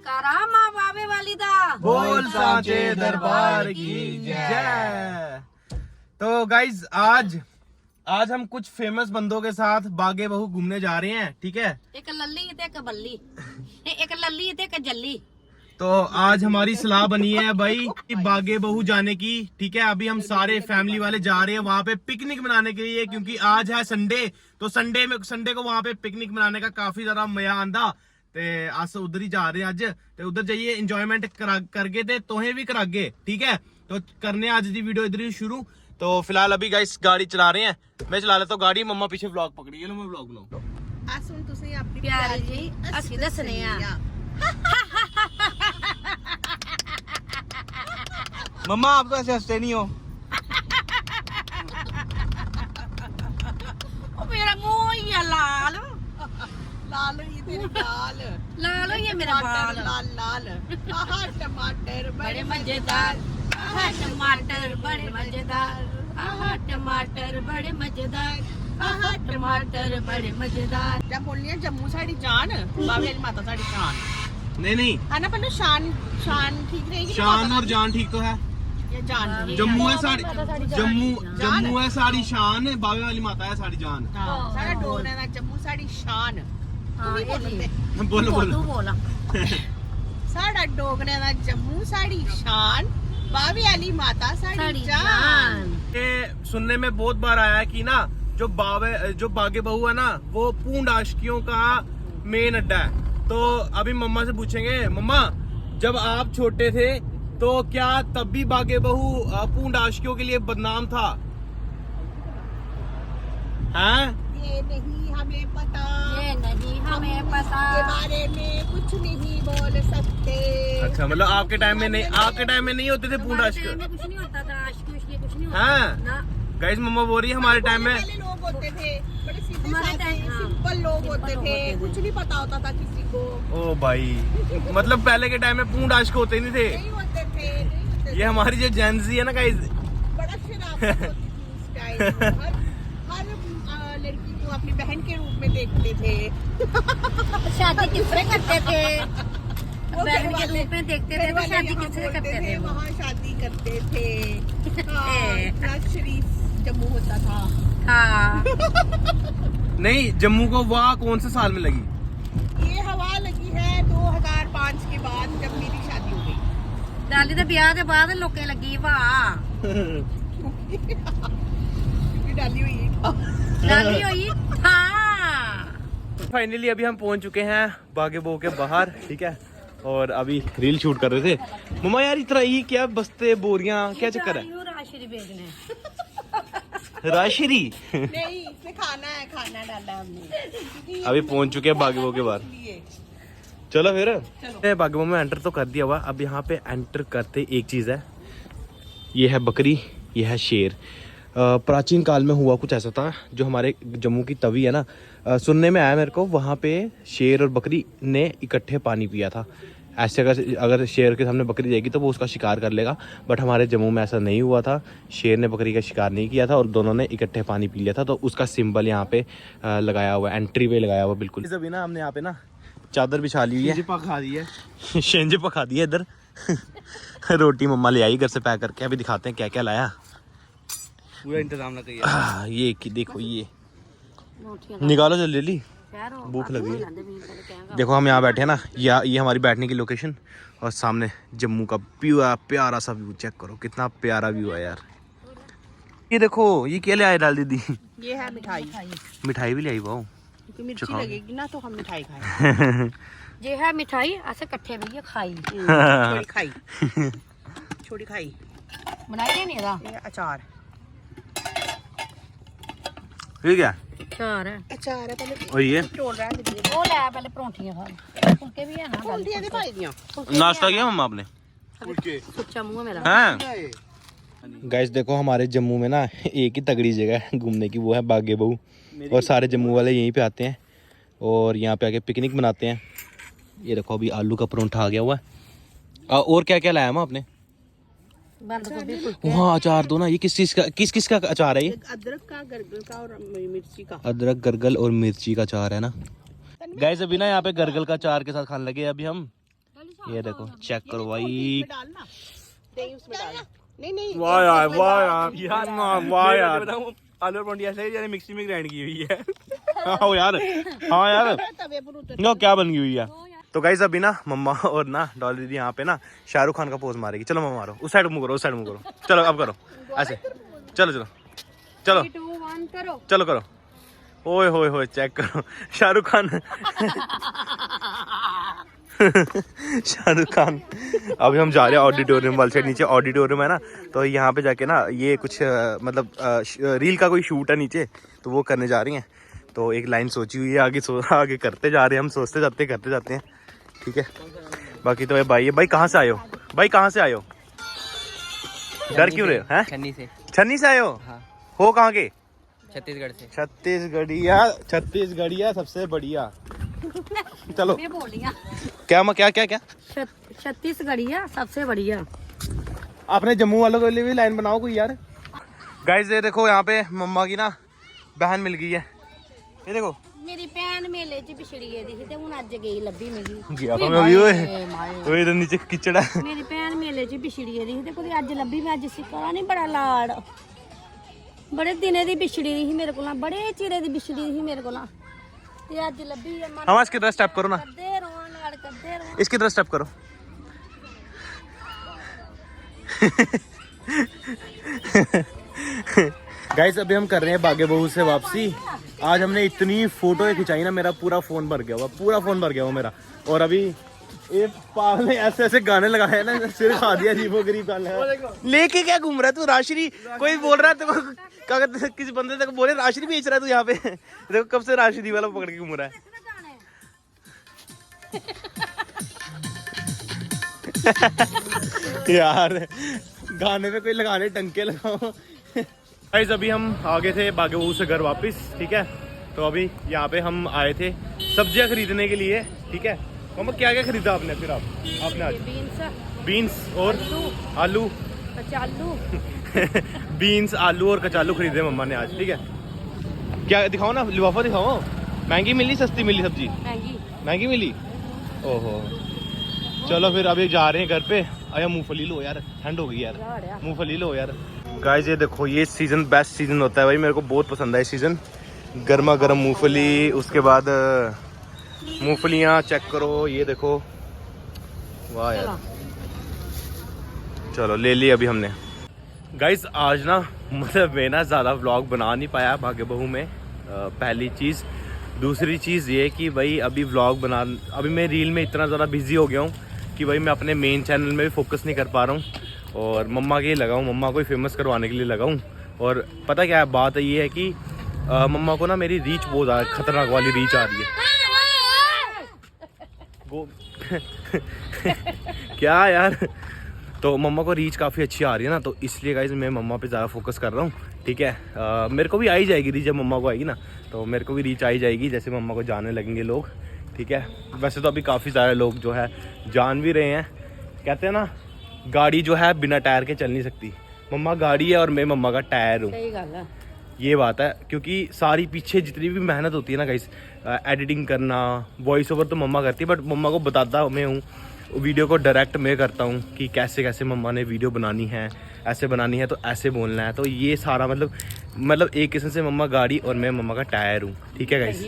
करामा बाबे वाली दा बोल सांचे दरबार की जय। तो गाइज आज हम कुछ फेमस बंदों के साथ बागे बहू घूमने जा रहे हैं, ठीक है। एक लल्ली ते एक बल्ली, एक लल्ली ते एक जल्ली। तो आज हमारी सलाह बनी है भाई बागे बहू जाने की, ठीक है। अभी हम सारे फैमिली वाले जा रहे हैं वहां पे पिकनिक मनाने के लिए, क्योंकि आज है संडे। तो संडे को वहां पे पिकनिक मनाने का काफी ज्यादा मजा आंदा। ते अस उधर ही जा रहे हैं अज, ते उधर जाइए इंजॉयमेंट करगे ते तुहें भी करागे, ठीक है। तो करने आज दी वीडियो इधर ही शुरू। तो फिलहाल अभी गाइस गाड़ी चला रहे हैं, मैं चला लेता हूँ गाड़ी, मम्मा पीछे व्लॉग पकड़ी, लो मैं व्लॉग बनाऊं। आज सुन तुसी अपनी प्यारी जी असली दसने आ। मम्मा आप तो ऐसे हंसते नहीं हो। ओ मेरा मुंह ही है लाल, लाल ये तेरी लाल लाल ये मेरा बाल। लाल लाल आहा टमाटर बड़े मजेदार, आहा टमाटर बड़े मजेदार, आहा टमाटर बड़े मजेदार, आहा टमाटर बड़े मजेदार। जब बोलनी है जम्मू साड़ी जान, बाबे वाली माता साड़ी शान नहीं है ना, पहले शान ठीक रहेगी। शान और जान ठीक तो है। ये जान जम्मू है साड़ी, जम्मू है साड़ी शान, बाबे वाली माता है साड़ी जान। सारा डोगरे दा जम्मू साड़ी शान। हाँ ये जी बोलो बोलो। तू बोला साड़ा डोगरे दा जम्मू साड़ी शान, बाबे वाली माता साड़ी साड़ी जान। जान। ये सुनने में बहुत बार आया है कि ना जो बागे बहू है ना वो पूंड आशिकियों का मेन अड्डा है। तो अभी मम्मा से पूछेंगे, मम्मा जब आप छोटे थे तो क्या तब भी बागे बहू पूंड आशिकियों के लिए बदनाम था? हैं? ये नहीं हमें पता, ये नहीं हमें पता, के बारे में कुछ नहीं बोल सकते। अच्छा, मतलब आपके टाइम में नहीं होते थे पूंड आशिक? हमारे टाइम में कुछ नहीं होता था, आशिकी उशिकी कुछ नहीं होता हाँ ना। गाइस मम्मा बोल रही है हमारे टाइम में पहले लोग होते थे बड़े सीधे हमारे साधे टाइम- हाँ, सिंपल लोग होते सिंपल थे, होते थे। कुछ नहीं पता होता था किसी को। ओ भाई, मतलब पहले के टाइम में पूंड आशिक होते ही नहीं थे। नहीं होते थे ये हमारी जो जेनजी है ना गाइस, बड़ा शरारत होती थी उस टाइम। हर लड़की को अपनी बहन के रूप में देखते थे। शादी किससे करते थे? वो बहन घर के वाले- रूप में देखते थे घर तो वाले शादी यहाँ किससे बोलते करते थे वो? वहाँ शादी करते थे। हाँ, इतना शरीफ जम्मू होता था। हाँ नहीं जम्मू को वाह कौन से साल में लगी? ये हवा लगी है 2005 के बाद, जब मेरी शादी हो गई। डाली तो ब्याह के बाद लोके लगी वाह, क्योंकि डाली हुई है। डाली हुई हाँ। फाइनली अभी हम पहुंच चुके हैं बागे बहू के बाहर, ठीक है। और अभी रील शूट कर रहे थे। मम्मा यार इतना ये क्या बस्ते बोरियां क्या चक्कर है? राशि बेचने राशरी नहीं, इसमें खाना डाला हमने। अभी पहुंच चुके हैं बागे बहू के बाहर। लिए चलो फिर बागे बहू में एंटर तो कर दिया हुआ। अब यहाँ पे एंटर करते एक चीज है, ये है बकरी, ये है शेर। प्राचीन काल में हुआ कुछ ऐसा था, जो हमारे जम्मू की तवी है ना, सुनने में आया मेरे को, वहाँ पे शेर और बकरी ने इकट्ठे पानी पिया था। ऐसे अगर शेर के सामने बकरी जाएगी तो वो उसका शिकार कर लेगा, बट हमारे जम्मू में ऐसा नहीं हुआ था। शेर ने बकरी का शिकार नहीं किया था और दोनों ने इकट्ठे पानी पी लिया था। तो उसका सिंबल यहाँ पे लगाया हुआ है, एंट्री वे लगाया हुआ बिल्कुल। अभी ना हमने यहाँ पे ना चादर बिछा ली हुई है, पका दी है शेंजे पका दी है इधर। रोटी मम्मा ले आई घर से पैक करके, अभी दिखाते हैं क्या क्या लाया। पूरा इंतजाम ना करिए। ये कि देखो, ये निकालो जल्दी जल्दी, भूख लगी है। है। देखो हम यहाँ बैठे हैं ना, ये हमारी बैठने की लोकेशन, और सामने जम्मू का प्यारा सा व्यू चेक करो, कितना प्यारा व्यू है यार। ये देखो ये क्या ले आए डाल दीदी? ये है मिठाई, मिठाई भी ले आई वाओ। क्योंकि मिर्ची चखाओ। लगेगी ना तो हम मिठाई खाएं। ये है मिठाई, ऐसे इकट्ठे भैया खाई छोड़ी खाई, छोड़ी खाई। बनाई नहीं था। ये अचार, ठीक है। चार है अचार है। पहले और ये टोल रहा है दीदी। वो ले पहले परौंठियां खा, फुलके भी है ना कौन दिया दे भाई दिया? नाश्ता किया मम्मा आपने? सुच्चा मुंह है मेरा। हैं गाइस देखो हमारे जम्मू में ना एक ही तगड़ी जगह है घूमने की, वो है बागे बहू। और सारे जम्मू वाले यहीं पे आते हैं और यहाँ पे आके पिकनिक मनाते हैं। ये देखो अभी आलू का परोंठा आ गया हुआ है। और क्या क्या लाया माँ आपने? बंद गोभी फुलके। वहाँ अचार दो ना, ये किस का अचार है? ये अदरक का, गरगल का और मिर्ची का। अदरक गरगल और मिर्ची का अचार है ना गाइस। अभी ना यहाँ पे गरगल का अचार के साथ खाने लगे अभी हम। ये देखो चेक करो भाई। डालना दही उसमें डालना। नहीं वाह यार वाह यार वाह यार। आलू और परोंठी ऐसे ही मिक्सी में ग्राइंड की हुई है। हाँ यार हाँ यार तवे पर उतर नो क्या बन गई हुई है। तो गाइस अभी ना मम्मा और ना डॉली दीदी यहाँ पे ना शाहरुख खान का पोज मारेगी। चलो मम्मा मारो, उस साइड मुँह करो, उस साइड मुँह करो। चलो अब करो ऐसे, चलो चलो चलो 2 1 करो। चलो करो। ओए होए होए चेक करो शाहरुख खान। शाहरुख खान। अभी हम जा रहे हैं ऑडिटोरियम वाले साइड, नीचे ऑडिटोरियम है ना, तो यहाँ पे जाके ना ये कुछ मतलब रील का कोई शूट है नीचे, तो वो करने जा रही हैं। तो एक लाइन सोची हुई है, आगे करते जा रहे हैं हम, सोचते जाते करते जाते हैं। ठीक है बाकी तो भाई कहाँ से आए हो? भाई कहाँ से आए हो? डर क्यों रहे हो? हैं छन्नी से आए हो? हाँ। हो कहाँ के? छत्तीसगढ़ से। छत्तीसगढ़िया सबसे बढ़िया। चलो मैं बोल रही हूं क्या छत्तीसगढ़िया सबसे बढ़िया। आपने जम्मू वालों के लिए भी लाइन बनाओ कोई यार। गाइस ये देखो यहाँ पे मम्मा की ना बहन मिल गई है। ये देखो मेरी भैन मेले च पिछड़ी गेदी थी ते हुन अज गई लब्भी मिगी। गया था मैं भी। ओए इधर नीचे कीचड़ है। मेरी भैन मेले च पिछड़ी गेदी थी ते कोई अज लब्भी। मैं अज सिक्का नहीं बड़ा लाड़, बड़े दिने दी पिछड़ी दी ही मेरे कोला, बड़े चिरे दी पिछड़ी दी ही मेरे कोला ते अज लब्भी है। मन हम इसकी तरह स्टेप करो ना, करदे रहो लाड़ करदे रहो। इसकी तरह स्टेप करो। गाइस अभी हम कर रहे हैं बागे बहू से वापसी। आज हमने इतनी फोटो खिंचाई ना, मेरा पूरा फोन भर गया हुआ मेरा। और अभी ये पागल ने ऐसे ऐसे गाने लगाए ना, सिर खा दिया अजीबो गरीब गाने लेके। क्या घूम रहा है तू? राशि कोई बोल रहा है तेरे को, क्या कहते हैं, किसी बंदे तक बोले राशि बेच रहा है तू यहाँ पे। देखो कब से राशि वाला पकड़ के घूम रहा है। यार गाने पे कोई लगाने टंके लगाओ। गाइस अभी हम आगे थे बागे बहू से घर वापस। ठीक है तो अभी यहाँ पे हम आए थे सब्जियां खरीदने के लिए। ठीक है मम्मा क्या क्या खरीदा आपने? फिर आपने आज बीन्स और आलू कचालू। बीन्स आलू और कचालू खरीदे मम्मा ने आज। ठीक है क्या दिखाओ ना, लिफाफा दिखाओ। महंगी मिली सस्ती मिली सब्जी? महंगी मिली। ओहो चलो फिर अभी जा रहे हैं घर पे। अरे मूंगफली लो यार, ठंड हो गई यार, मूंगफली लो यार। गाइस ये देखो ये सीजन बेस्ट सीजन होता है भाई, मेरे को बहुत पसंद है सीजन। गर्मा गर्म मूंगफली, उसके बाद मूंगफलियाँ चेक करो, ये देखो वाह यार। चलो ले ली अभी हमने। गाइस आज ना मतलब मैं ना ज़्यादा व्लॉग बना नहीं पाया भाग्य बहू में, पहली चीज़। दूसरी चीज़ ये कि भाई अभी मैं रील में इतना ज़्यादा बिजी हो गया हूँ कि भाई मैं अपने मेन चैनल में भी फोकस नहीं कर पा रहा हूँ। और मम्मा के लिए लगाऊँ, मम्मा को ही फेमस करवाने के लिए लगाऊँ। और पता क्या है बात ये है कि मम्मा को ना मेरी रीच बहुत ज़्यादा खतरनाक वाली रीच आ रही है। वो क्या यार, तो मम्मा को रीच काफ़ी अच्छी आ रही है ना, तो इसलिए गाइस मैं मम्मा पे ज़्यादा फोकस कर रहा हूँ। ठीक है मेरे को भी आई जाएगी रीच, जब मम्मा को आएगी ना तो मेरे को भी रीच आई जाएगी, जैसे मम्मा को जानने लगेंगे लोग। ठीक है वैसे तो अभी काफ़ी सारे लोग जो है जान भी रहे हैं। कहते हैं ना गाड़ी जो है बिना टायर के चल नहीं सकती। मम्मा गाड़ी है और मैं मम्मा का टायर हूँ। सही गल है, ये बात है, क्योंकि सारी पीछे जितनी भी मेहनत होती है ना गाइस, एडिटिंग करना, वॉइस ओवर तो मम्मा करती है, बट मम्मा को बताता मैं हूँ, वीडियो को डायरेक्ट मैं करता हूँ कि कैसे कैसे मम्मा ने वीडियो बनानी है, ऐसे बनानी है तो ऐसे बोलना है। तो ये सारा मतलब एक किस्म से मम्मा गाड़ी और मैं मम्मा का टायर हूँ। ठीक है गाइस।